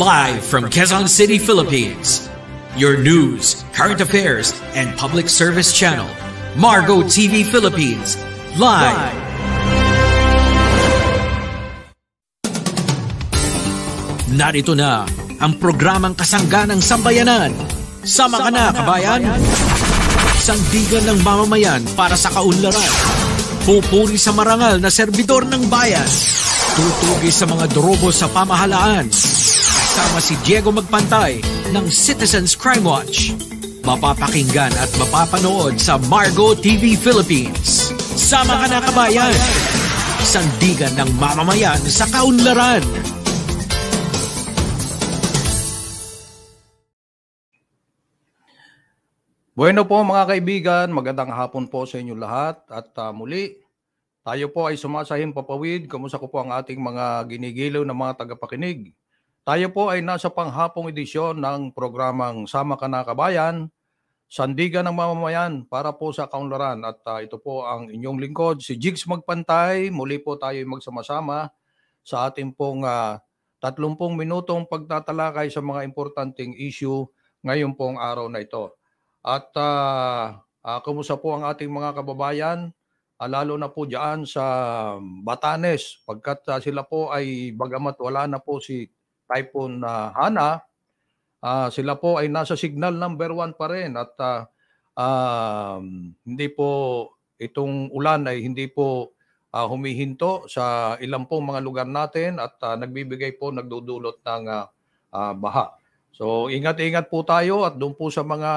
Live from Quezon City, Philippines. Your news, current affairs, and public service channel, Margo TV Philippines. Live. Narito na ang programang kasangganang sambayanan. Sama ka na, kabayan! Sandigan ng mamamayan para sa kaunlaran. Pupuri sa marangal na serbidor ng bayan. Tutugis sa mga drobo sa pamahalaan. Kasama si Diego Magpantay ng Citizens Crime Watch. Mapapakinggan at mapapanood sa Margo TV Philippines. Sama ka na, kabayan! Sandigan ng mamamayan sa kaunlaran. Bueno po mga kaibigan, magandang hapon po sa inyo lahat at muli tayo po ay sumasahim papawid. Kamusta ko po ang ating mga ginigilaw na mga tagapakinig. Tayo po ay nasa panghapong edisyon ng programang Sama Ka Na Kabayan, Sandigan ng Mamamayan para po sa kaunlaran. At ito po ang inyong lingkod, si Jigs Magpantay. Muli po tayo magsama-sama sa ating pong 30 minutong pagtatalakay sa mga importanteng issue ngayon pong araw na ito. At kumusta po ang ating mga kababayan, lalo na po dyan sa Batanes, pagkat sila po ay bagamat wala na po si Typhoon Hana, sila po ay nasa signal number 1 pa rin at hindi po itong ulan ay hindi po humihinto sa ilang pong mga lugar natin at nagbibigay po, nagdudulot ng baha. So ingat-ingat po tayo at doon po sa mga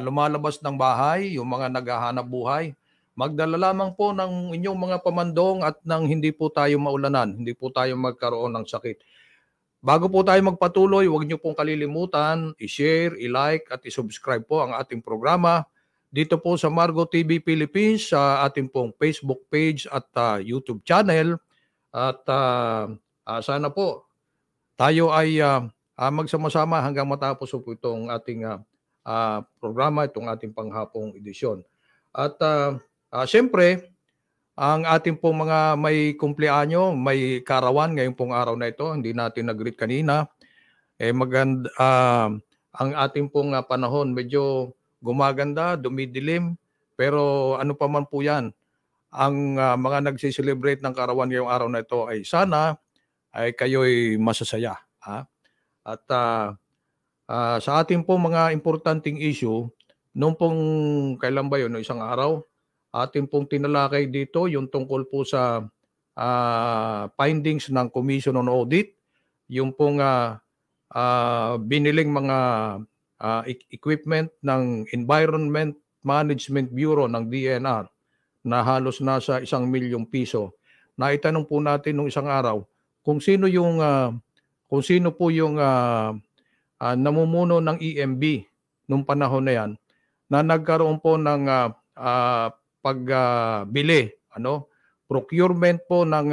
lumalabas ng bahay, yung mga naghahanap buhay, magdala lamang po ng inyong mga pamandong at nang hindi po tayo maulanan, hindi po tayo magkaroon ng sakit. Bago po tayo magpatuloy, huwag niyo pong kalilimutan, i-share, i-like at i-subscribe po ang ating programa dito po sa Margo TV Philippines, sa ating pong Facebook page at YouTube channel. At sana po tayo ay magsama-sama hanggang matapos po itong ating programa, itong ating panghapong edisyon. At siyempre, ang ating pong mga may kumpleanyo, may karawan ngayong pong araw na ito, hindi natin nag-greet kanina. Maganda, ang ating pong panahon medyo gumaganda, dumidilim, pero ano pa man po yan, ang mga nagsiselebrate ng karawan ngayong araw na ito ay sana ay kayo'y masasaya. Ha? At sa ating pong mga importanteng issue, noong pong kailan ba yun, no, isang araw, ating pong tinalakay dito yung tungkol po sa findings ng Commission on Audit, yung pong biniling mga equipment ng Environment Management Bureau ng DNR na halos nasa 1 milyong piso. Naitanong po natin nung isang araw kung sino po yung namumuno ng EMB nung panahon na yan na nagkaroon po ng pagbili, procurement po ng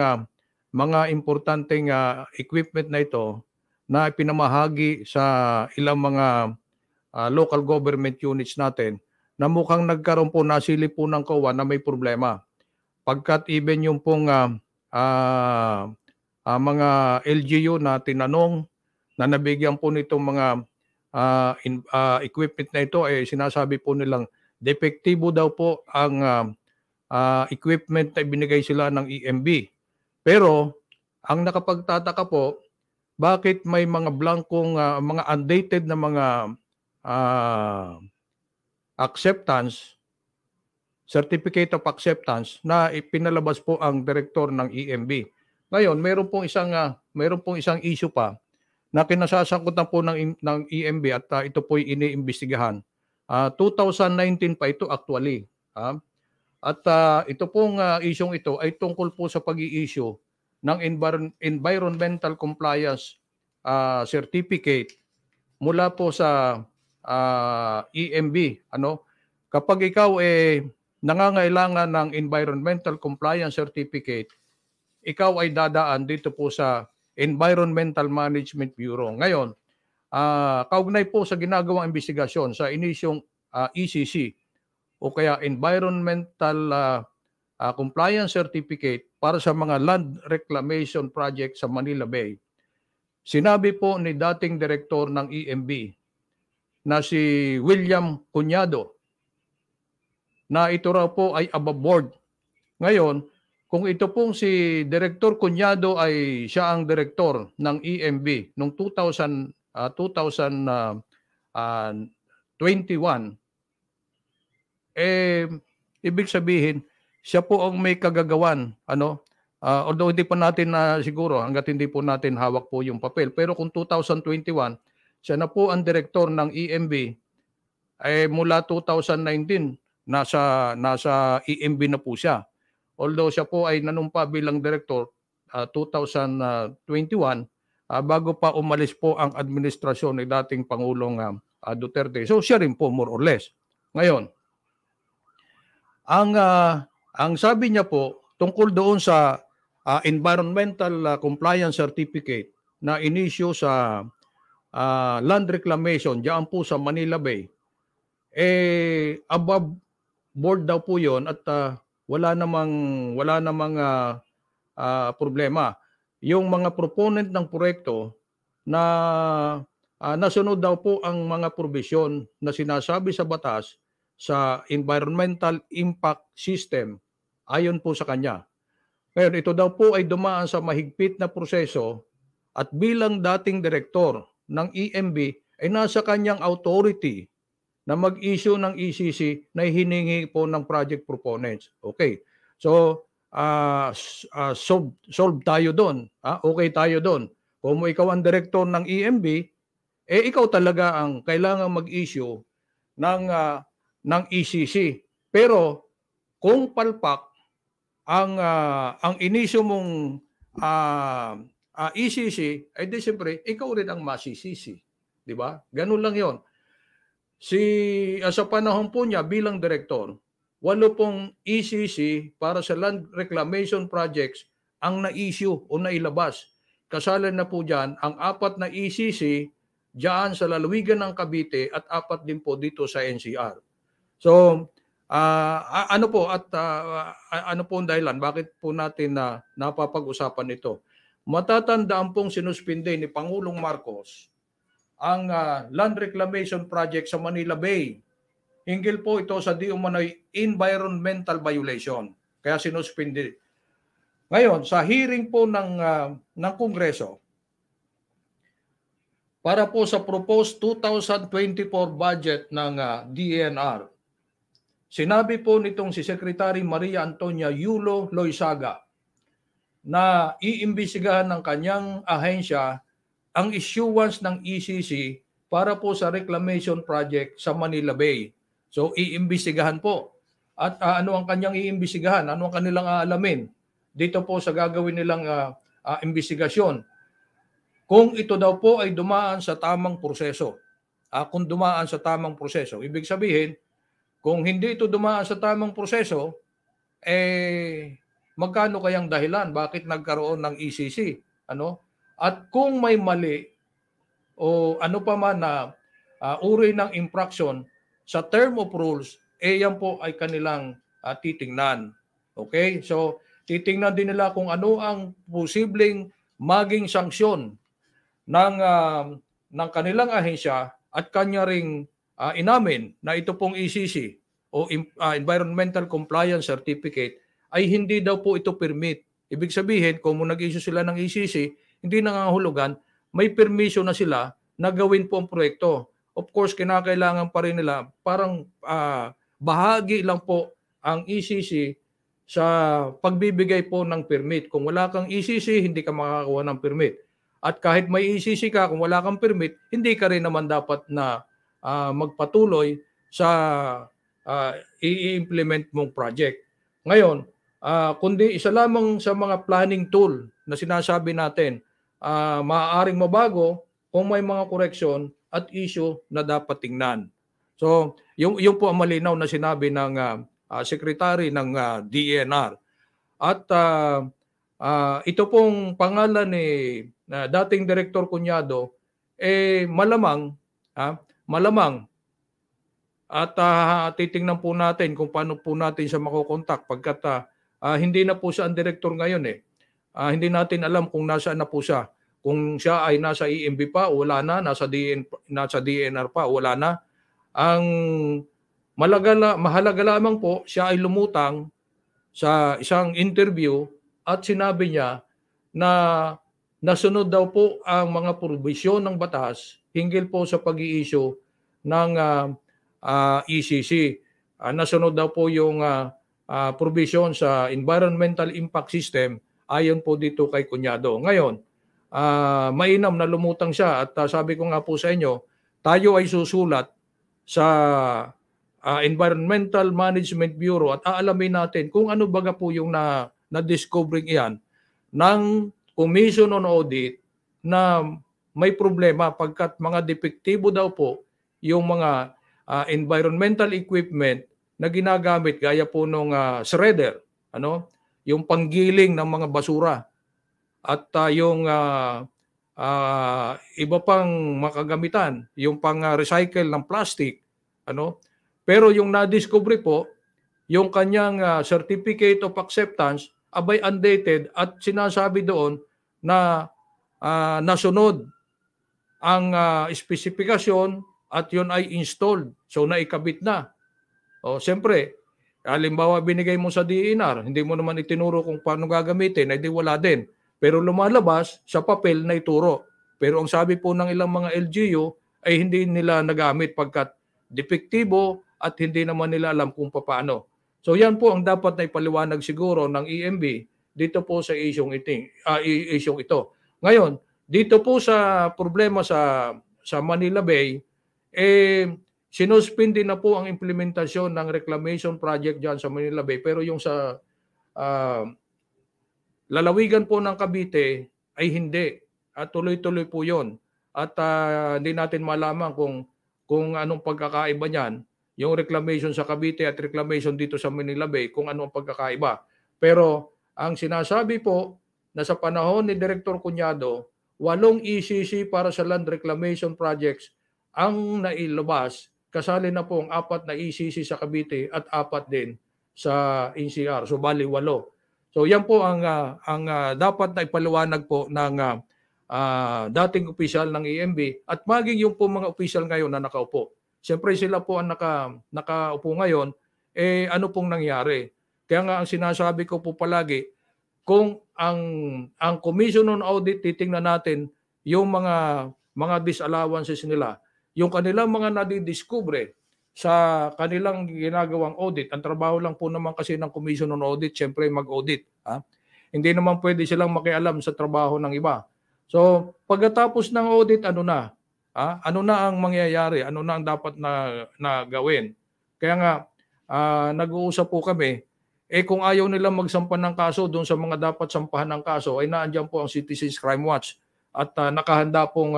mga importanteng equipment na ito na pinamahagi sa ilang mga local government units natin na mukhang nagkaroon po, nasilip po ng COA na may problema. Pagkat even yung pong mga LGU na tinanong na nabigyan po nitong mga equipment na ito, sinasabi po nilang depektibo daw po ang equipment na ibinigay sila ng EMB. Pero ang nakapagtataka po, bakit may mga blankong, mga undated na mga acceptance, certificate of acceptance na ipinalabas po ang direktor ng EMB. Ngayon, mayroon pong isang issue pa na kinasasangkutan po ng EMB at ito po ay iniimbestigahan. 2019 pa ito actually. At ito pong isyong ito ay tungkol po sa pag-i-issue ng environmental compliance certificate mula po sa EMB. Kapag ikaw nangangailangan ng environmental compliance certificate, ikaw ay dadaan dito po sa Environmental Management Bureau. Ngayon, kaugnay po sa ginagawang investigasyon sa inisyong ECC o kaya Environmental Compliance Certificate para sa mga land reclamation project sa Manila Bay. sinabi po ni dating direktor ng EMB na si William Cuñado na ito raw po ay above board. Ngayon, kung ito pong si Director Cuñado ay siya ang direktor ng EMB noong 2021, ibig sabihin, siya po ang may kagagawan. Although hindi pa natin siguro, hanggat hindi po natin hawak po yung papel. Pero kung 2021, siya na po ang direktor ng EMB, mula 2019, nasa EMB na po siya. Although siya po ay nanumpa bilang direktor 2021, bago pa umalis po ang administrasyon ng dating Pangulong Duterte. So siya rin po more or less. Ngayon, ang sabi niya po tungkol doon sa environmental compliance certificate na inisyu sa land reclamation diyan po sa Manila Bay, above board daw po 'yon at wala namang problema. Yung mga proponent ng proyekto na nasunod daw po ang mga probisyon na sinasabi sa batas sa environmental impact system ayon po sa kanya. Ngayon, ito daw po ay dumaan sa mahigpit na proseso at bilang dating direktor ng EMB ay nasa kanyang authority na mag-issue ng ECC na hiningi po ng project proponents. Okay. So, solve tayo doon. Okay tayo doon. Kung ikaw ang direktor ng EMB, ikaw talaga ang kailangan mag-issue ng ECC. Pero kung palpak ang inisyu mong ECC, ay di siyempre, ikaw rin ang masisisi. Di ba? Ganun lang yon. Sa panahon po niya bilang direktor, 8 pong ECC para sa land reclamation projects ang na-issue o nailabas. Kasalan na po dyan ang 4 na ECC dyan sa lalawigan ng Cavite at 4 din po dito sa NCR. So, ano po ang dahilan? Bakit po natin napapag-usapan ito? Matatandaan pong sinuspinde ni Pangulong Marcos ang land reclamation project sa Manila Bay. Hinggil po ito sa di umano'y environmental violation. Kaya sinuspinde. Ngayon, sa hearing po ng Kongreso, para po sa proposed 2024 budget ng DENR, sinabi po nitong si Secretary Maria Antonia Yulo Loizaga na iimbestigahan ng kanyang ahensya ang issuance ng ECC para po sa reclamation project sa Manila Bay. So, iimbestigahan po. At ano ang kanyang iimbestigahan? Ano ang kanilang aalamin? Dito po sa gagawin nilang investigasyon. Kung ito daw po ay dumaan sa tamang proseso. Kung dumaan sa tamang proseso. Ibig sabihin, kung hindi ito dumaan sa tamang proseso, magkano kayang dahilan? Bakit nagkaroon ng ECC? At kung may mali o ano pa man na uri ng infraction sa term of rules, yan po ay kanilang titingnan. Okay? So, titingnan din nila kung ano ang posibleng maging sanksyon ng kanilang ahensya at kanya ring inamin na ito pong ECC o Environmental Compliance Certificate ay hindi daw po ito permit. Ibig sabihin, kung nag-issue sila ng ECC, hindi nangangahulugan, may permission na sila na gawin po ang proyekto. Of course, kinakailangan pa rin nila, parang bahagi lang po ang ECC sa pagbibigay po ng permit. Kung wala kang ECC, hindi ka makakakuha ng permit. At kahit may ECC ka, kung wala kang permit, hindi ka rin naman dapat na magpatuloy sa i-implement mong project. Ngayon, kundi isa lamang sa mga planning tool na sinasabi natin, maaaring mabago kung may mga correction at issue na dapat tingnan. So, yung po ang malinaw na sinabi ng Secretary ng DENR. At ito pong pangalan ni dating Director Cuñado, malamang at titingnan po natin kung paano po natin siya makokontak pagkat hindi na po siya ang director ngayon. Hindi natin alam kung nasaan na po siya. kung siya ay nasa EMB pa, wala na, nasa DNR pa, wala na. Ang mahalaga lamang po, siya ay lumutang sa isang interview at sinabi niya na nasunod daw po ang mga probisyon ng batas hinggil po sa pag-i-issue ng ECC. Nasunod daw po yung provision sa Environmental Impact System ayon po dito kay Cuñado. Ngayon, mainam na lumutang siya at sabi ko nga po sa inyo, tayo ay susulat sa Environmental Management Bureau at aalamin natin kung ano baga po yung na-discovering iyan ng Commission on Audit na may problema pagkat mga depektibo daw po yung mga environmental equipment na ginagamit gaya po nung shredder, yung panggiling ng mga basura at yung iba pang makagamitan, yung pang-recycle ng plastic, Pero yung na-discover po, yung kanyang certificate of acceptance abay undated at sinasabi doon na nasunod ang especifikasyon at yun ay installed. So naikabit na. O siyempre, halimbawa binigay mo sa DNR, hindi mo naman itinuro kung paano gagamitin, ay di wala din. Pero lumalabas sa papel na ituro. Pero ang sabi po ng ilang mga LGU ay hindi nila nagamit pagkat depektibo at hindi naman nila alam kung paano. So yan po ang dapat na ipaliwanag siguro ng EMB dito po sa isyong ito. Ngayon, dito po sa problema sa Manila Bay, sinuspindi na po ang implementasyon ng reclamation project dyan sa Manila Bay. Pero yung sa lalawigan po ng Cavite ay hindi. At tuloy-tuloy po yun. At hindi natin malaman kung anong pagkakaiba niyan, yung reclamation sa Cavite at reclamation dito sa Manila Bay, kung anong pagkakaiba. Pero ang sinasabi po na sa panahon ni Director Cuñado, 8 ECC para sa land reclamation projects ang nailabas, kasali na po ang 4 na ECC sa Cavite at 4 din sa NCR. So bali 8. So yan po ang dapat na ipaliwanag po ng dating opisyal ng EMB at maging yung po mga opisyal ngayon na nakaupo. Siyempre sila po ang nakaupo ngayon, ano pong nangyari? Kaya nga ang sinasabi ko po palagi, kung ang Commission on Audit titingnan natin yung mga disallowances nila, yung kanilang mga nadidiskubre sa kanilang ginagawang audit, ang trabaho lang po naman kasi ng Commission on Audit, siyempre mag-audit. Hindi naman pwede silang makialam sa trabaho ng iba. So pagkatapos ng audit, ano na? Ano na ang mangyayari? Ano na ang dapat na gawin? Kaya nga, nag-uusap po kami, kung ayaw nilang magsampa ng kaso doon sa mga dapat sampahan ng kaso, ay naandyan po ang Citizens Crime Watch at nakahanda pong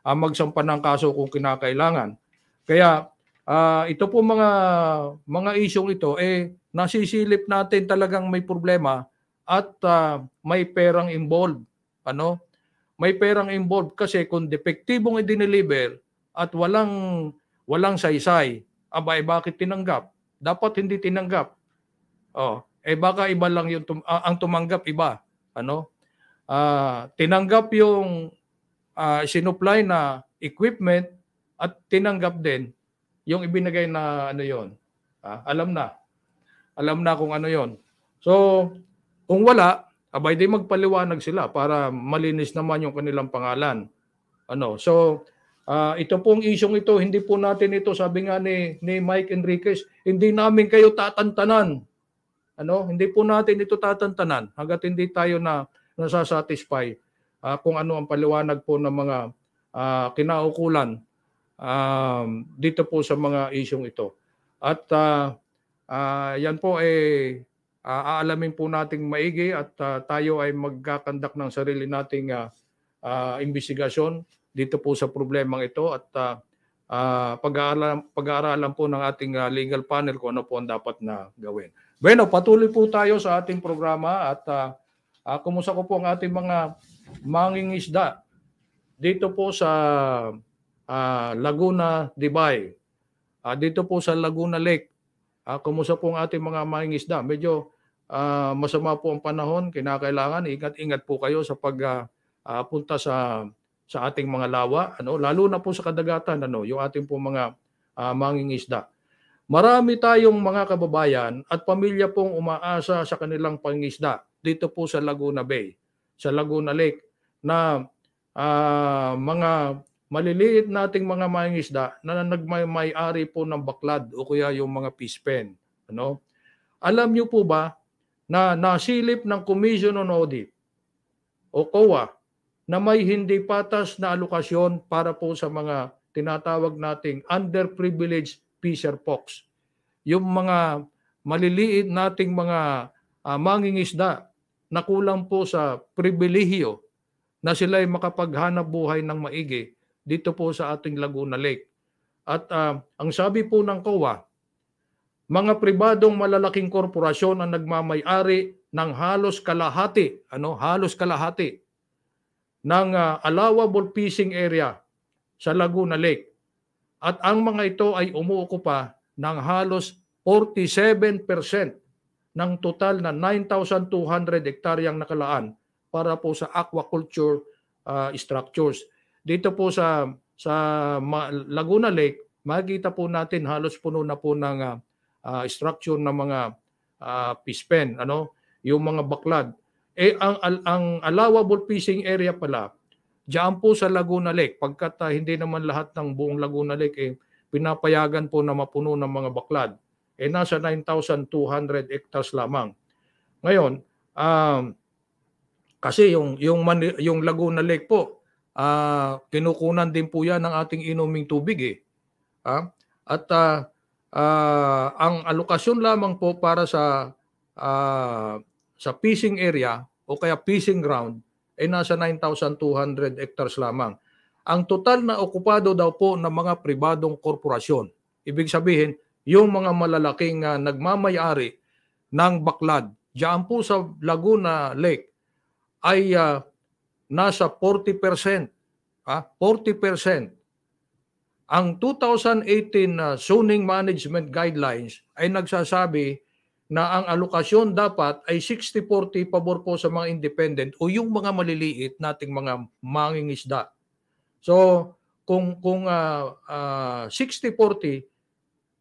magsampa ng kaso kung kinakailangan. Kaya ito po mga isyong ito, nasisilip natin talagang may problema at may perang involved. May perang involved kasi kung depektibong i-deliver at walang saysay, bakit tinanggap? Dapat hindi tinanggap. Baka iba lang yung ang tumanggap iba. Tinanggap yung sinupply na equipment at tinanggap din yung ibinigay na yon. Alam na kung ano yon. So kung wala, di magpaliwanag sila para malinis naman yung kanilang pangalan. So ito pong isyong ito, hindi po natin ito, sabi nga ni Mike Enriquez, hindi namin kayo tatantanan. Hindi po natin ito tatantanan hangga't hindi tayo nasasatisfy kung ano ang paliwanag po ng mga kinaukulan dito po sa mga isyong ito. At yan po aalamin po nating maigi at tayo ay magkakandak ng sarili nating investigasyon dito po sa problemang ito at pag-aaralan po ng ating legal panel kung ano po ang dapat na gawin. Bueno, patuloy po tayo sa ating programa at kumusta ko po ang ating mga mangingisda dito po sa Laguna de Bay. Dito po sa Laguna Lake. Kumusta po ang ating mga mangingisda? Medyo masama po ang panahon, kinakailangan ingat-ingat po kayo sa punta sa ating mga lawa, lalo na po sa kadagatan, yung ating po mga mangingisda. Marami tayong mga kababayan at pamilya pong umaasa sa kanilang pangingisda dito po sa Laguna Bay, sa Laguna Lake, na mga maliliit nating mga mangingisda na nagmay-ari po ng baklad o kaya yung mga fish pen. Alam niyo po ba na nasilip ng Commission on Audit o COA na may hindi patas na alokasyon para po sa mga tinatawag nating underprivileged fisher folks. Yung mga maliliit nating mga mangingisda na kulang po sa pribilehiyo na sila ay makapaghanap buhay ng maigi dito po sa ating Laguna Lake. At ang sabi po ng COA, mga pribadong malalaking korporasyon ang nagmamay-ari ng halos kalahati ng allowable fishing area sa Laguna Lake. At ang mga ito ay umuokupa ng halos 47% ng total na 9,200 hektaryang nakalaan para po sa aquaculture structures. Dito po sa Laguna Lake, makikita po natin halos puno na po ng structure ng mga fish pen, yung mga baklad. Ang allowable fishing area pala, diyan po sa Laguna Lake, pagkat hindi naman lahat ng buong Laguna Lake pinapayagan po na mapuno ng mga baklad, nasa 9,200 hectares lamang. Ngayon, kasi yung Laguna Lake po, kinukunan din po yan ng ating inuming tubig. At ang alokasyon lamang po para sa fishing area o kaya fishing ground ay nasa 9,200 hectares lamang. Ang total na okupado daw po ng mga pribadong korporasyon. Ibig sabihin, yung mga malalaking nagmamay-ari ng baklad diyan po sa Laguna Lake ay nasa 40%. 40%. Ang 2018 zoning management guidelines ay nagsasabi na ang alokasyon dapat ay 60-40 pabor po sa mga independent o yung mga maliliit nating mga mangingisda. So, kung 60-40,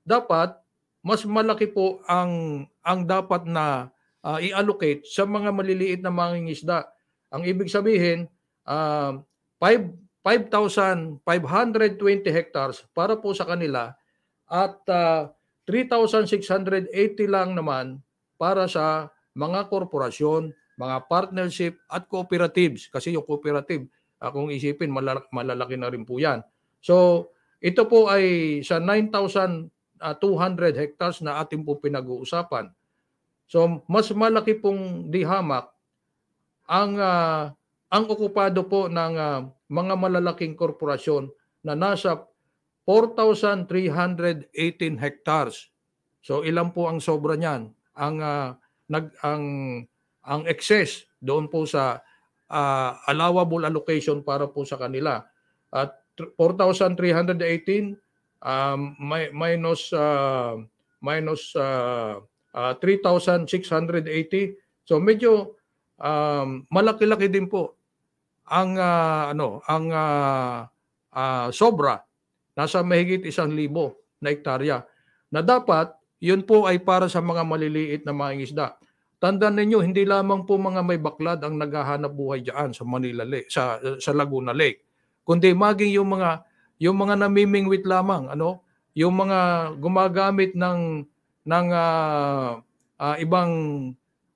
dapat mas malaki po ang dapat na i-allocate sa mga maliliit na mangingisda. Ang ibig sabihin, 5,520 hectares para po sa kanila at 3,680 lang naman para sa mga korporasyon, mga partnership at cooperatives. Kasi yung cooperative, kung isipin, malalaki na rin po yan. So, ito po ay sa 9,200 hectares na ating po pinag-uusapan. So, mas malaki pong dihamak ang okupado po ng mga malalaking korporasyon na nasa 4,318 hectares. So, ilan po ang sobra niyan? Ang excess doon po sa allowable allocation para po sa kanila. At 4,318 minus 3,680. So medyo malaki-laki din po ang sobra, nasa mahigit 1,000 na hektarya. Na dapat yun po ay para sa mga maliliit na mangingisda. Tandaan ninyo, hindi lamang po mga may baklad ang naghahanap buhay diyan sa Manila Lake, sa Laguna Lake. Kundi maging yung mga namimingwit lamang, yung mga gumagamit ng ibang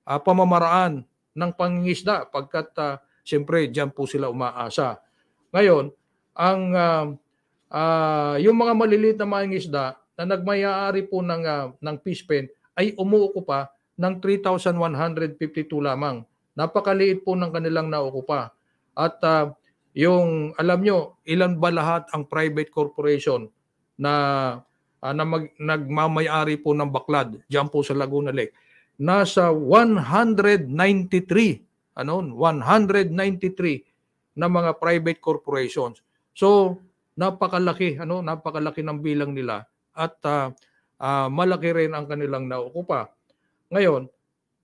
pamamaraan ng pangingisda pagkat siyempre diyan po sila umaasa. Ngayon, yung mga maliliit na mangingisda na nagmay-ari po ng fish pen ay umuukupa ng 3,152 lamang. Napakaliit po ng kanilang naukupa. At yung alam nyo, ilan ba lahat ang private corporation na nagmamay-ari po ng baklad diyan po sa Laguna Lake? Nasa 193 na mga private corporations. So, napakalaki ng bilang nila at malaki rin ang kanilang naukupa. Ngayon,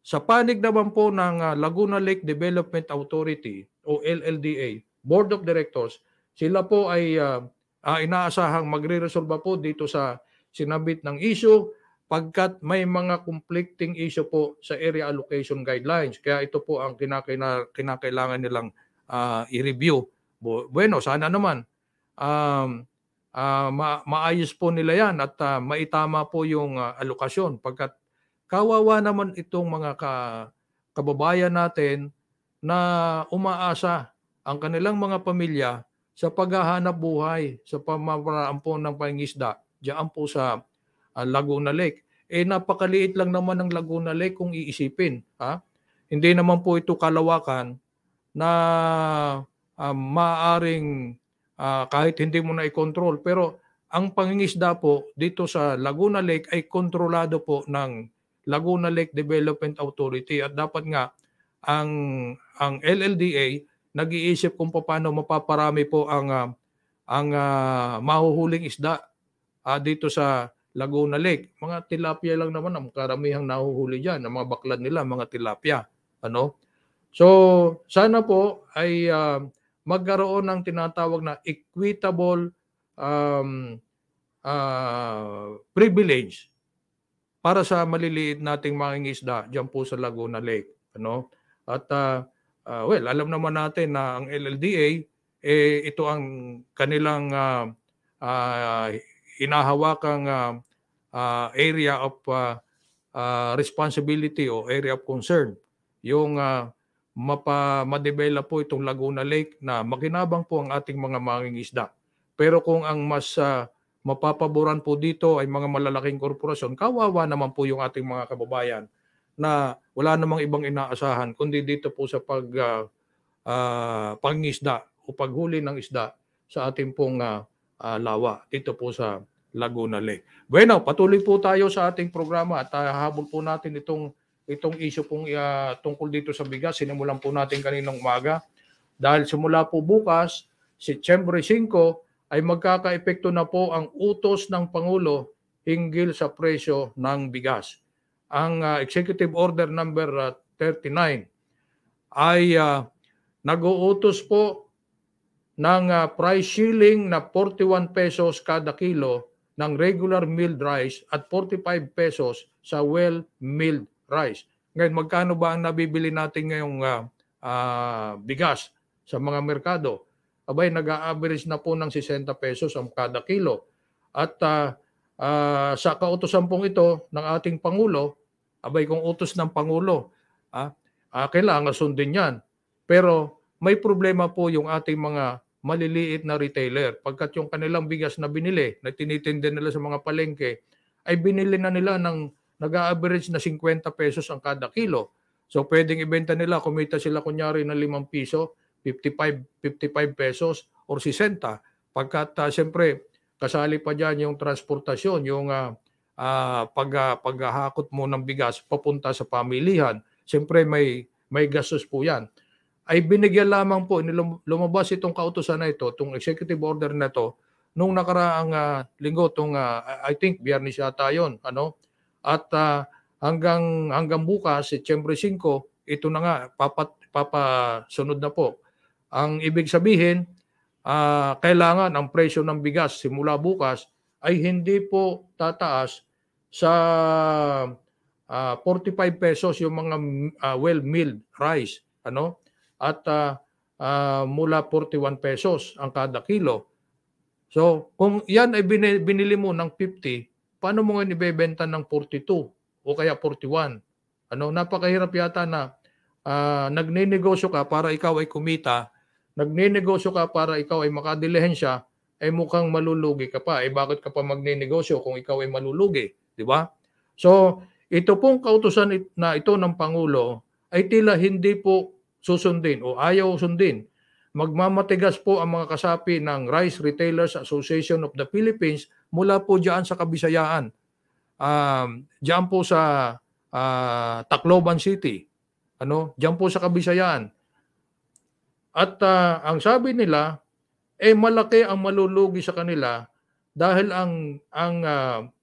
sa panig naman po ng Laguna Lake Development Authority o o LLDA, Board of Directors, sila po ay inaasahang magre-resolve po dito sa sinabit ng issue pagkat may mga conflicting issue po sa area allocation guidelines. Kaya ito po ang kinakailangan nilang i-review. Bueno, sana naman maayos po nila yan at maitama po yung alokasyon pagkat kawawa naman itong mga kababayan natin na umaasa ang kanilang mga pamilya sa paghahanap buhay sa pamamaraan po ng pangingisda diyan po sa Laguna Lake. Napakaliit lang naman ng Laguna Lake kung iisipin. Hindi naman po ito kalawakan na maaaring kahit hindi mo na i-control. Pero ang pangingisda po dito sa Laguna Lake ay kontrolado po ng Laguna Lake Development Authority at dapat nga ang LLDA nag-iisip kung paano mapaparami po ang mahuhuling isda dito sa Laguna Lake. Mga tilapia lang naman ang karamihang nahuhuli diyan, ang mga baklad nila, mga tilapia, So, sana po ay magkaroon ng tinatawag na equitable privilege para sa maliliit nating mangingisda diyan po sa Laguna Lake, At alam naman natin na ang LLDA ito ang kanilang hinahawakang area of responsibility o area of concern. Yung ma-develop po itong Laguna Lake na makinabang po ang ating mga mangingisda. Pero kung ang mas mapapaboran po dito ay mga malalaking korporasyon, kawawa naman po yung ating mga kababayan na wala namang ibang inaasahan kundi dito po sa pangingisda o paghuli ng isda sa ating pong lawa dito po sa Laguna Lake. Bueno, patuloy po tayo sa ating programa at hahabol po natin itong issue pong tungkol dito sa bigas. Sinimulan po natin kaninang umaga dahil simula po bukas, Setyembre 5, ay magkaka-epekto na po ang utos ng Pangulo hinggil sa presyo ng bigas. Ang Executive Order number 39 ay nag-uutos po ng price ceiling na 41 pesos kada kilo ng regular milled rice at 45 pesos sa well-milled rice. Ngayon, magkano ba ang nabibili natin ngayong bigas sa mga merkado? Abay, nag-a-average na po ng 60 pesos ang kada kilo. At sa kautosan pong ito ng ating Pangulo, abay kung utos ng Pangulo, kailangan sundin yan. Pero may problema po yung ating mga maliliit na retailer. Pagkat yung kanilang bigas na binili, na tinitinda nila sa mga palengke, ay binili na nila ng nag-a-average na 50 pesos ang kada kilo. So pwedeng ibenta nila, kumita sila kunyari ng 5 piso, 55 pesos or 60. Pagkat siyempre, kasali pa dyan yung transportasyon, yung paghahakot mo ng bigas papunta sa pamilihan. Siyempre may gastos po yan. Ay binigyan lamang po, lumabas itong kautusan na ito, itong executive order na ito, nung nakaraang linggo, I think Biyernes yata yun, At hanggang bukas, Setyembre 5, ito na nga, papasunod na po. Ang ibig sabihin, kailangan ang presyo ng bigas simula bukas ay hindi po tataas sa 45 pesos yung mga well-milled rice, At mula 41 pesos ang kada kilo. So, kung yan ay binili mo ng 50, paano mo ngayon ibebenta ng 42 o kaya 41? Napakahirap yata na nagninegosyo ka para ikaw ay kumita, nagninegosyo ka para ikaw ay makadilihensya, ay mukhang malulugi ka pa. Bakit ka pa magninegosyo kung ikaw ay malulugi? Di ba? So, ito pong kautusan na ito ng Pangulo ay tila hindi po susundin o ayaw sundin. Magmamatigas po ang mga kasapi ng Rice Retailers Association of the Philippines mula po diyan sa Kabisayaan. Diyan po sa Tacloban City. Diyan po sa Kabisayaan. At ang sabi nila, malaki ang malulugi sa kanila dahil ang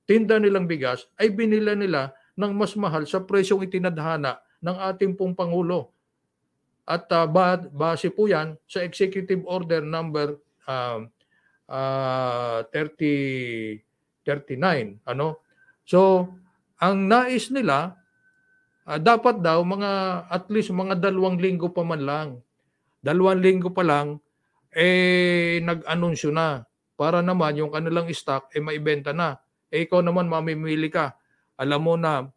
tinda nilang bigas ay binila nila ng mas mahal sa presyong itinadhana ng ating pong Pangulo. at base po yan sa Executive Order number 39. So, ang nais nila, dapat daw at least mga 2 linggo pa man lang. 2 linggo pa lang, nag-anunsyo na para naman yung kanilang stock maibenta na. Ikaw naman mamimili ka. Alam mo na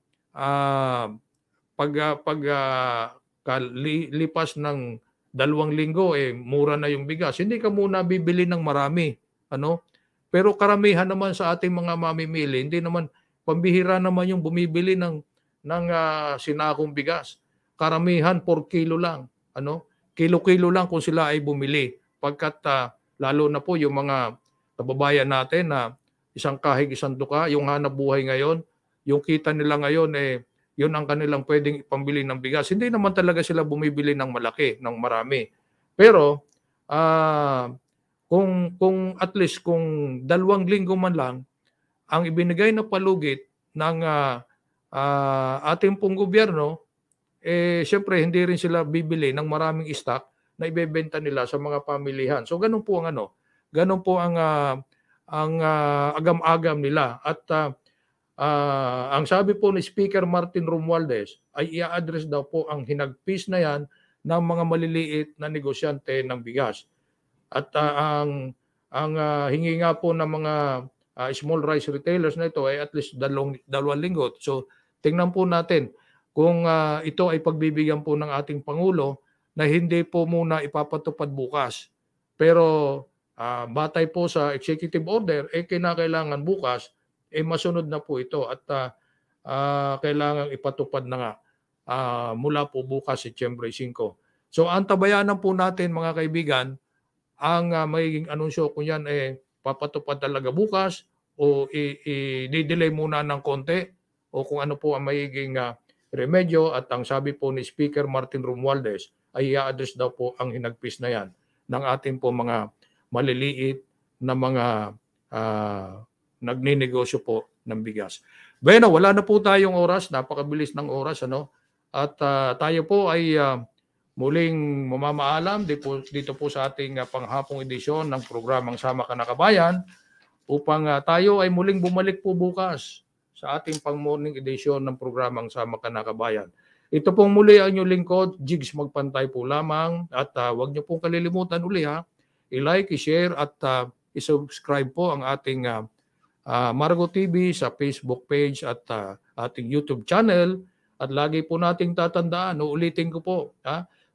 lipas ng 2 linggo mura na yung bigas. Hindi ka muna bibili ng marami, Pero karamihan naman sa ating mga mamimili, hindi naman pambihira naman yung bumibili ng sinakong bigas. Karamihan 4 kilo lang, Kilo-kilo lang kung sila ay bumili. Pagkat lalo na po yung mga kababayan natin na isang kahig, isang tuka, yung hanap buhay ngayon, yung kita nila ngayon yun ang kanilang pwedeng ipambili ng bigas. Hindi naman talaga sila bumibili ng malaki, ng marami. Pero kung at least kung 2 linggo man lang ang ibinigay na palugit ng ating pong gobyerno, siyempre hindi rin sila bibili ng maraming stock na ibebenta nila sa mga pamilihan. So ganun po ang agam-agam nila. At ang sabi po ni Speaker Martin Romualdez ay i-address daw po ang hinagpis na yan ng mga maliliit na negosyante ng bigas. At ang hingi nga po ng mga small rice retailers na ito ay at least 2 linggo. So tingnan po natin kung ito ay pagbibigyan po ng ating Pangulo na hindi po muna ipapatupad bukas. Pero batay po sa executive order, kinakailangan bukas, masunod na po ito at kailangan ipatupad na nga mula po bukas, Setyembre 5. So antabayanan po natin mga kaibigan ang magiging anunsyo kung yan papatupad talaga bukas o i-delay muna ng konti o kung ano po ang magiging remedyo. At ang sabi po ni Speaker Martin Romualdez ay i-address daw po ang hinagpis na yan ng ating po mga maliliit na mga nagninegosyo po ng bigas. Bueno, wala na po tayong oras, napakabilis ng oras, At tayo po ay muling mamamaalam dito po sa ating panghapong edisyon ng programang Sama Ka na Kabayan upang tayo ay muling bumalik po bukas sa ating pang-morning edition ng programang Sama Ka na Kabayan. Ito pong muli ang inyong lingkod, Jigs Magpantay po lamang, at huwag niyo pong kalilimutan uli i-like, i-share at i-subscribe po ang ating Margo TV sa Facebook page at ating YouTube channel. At lagi po nating tatandaan, uulitin ko po,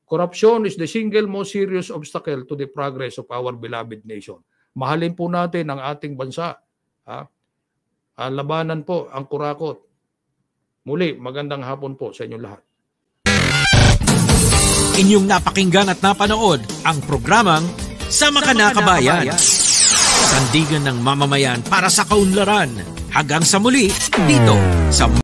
corruption is the single most serious obstacle to the progress of our beloved nation. Mahalin po natin ang ating bansa. Labanan po ang kurakot. Muli, magandang hapon po sa inyong lahat. Inyong napakinggan at napanood ang programang Sama Ka na Kabayan. Sandigan ng mamamayan para sa kaunlaran. Hanggang sa muli, dito sa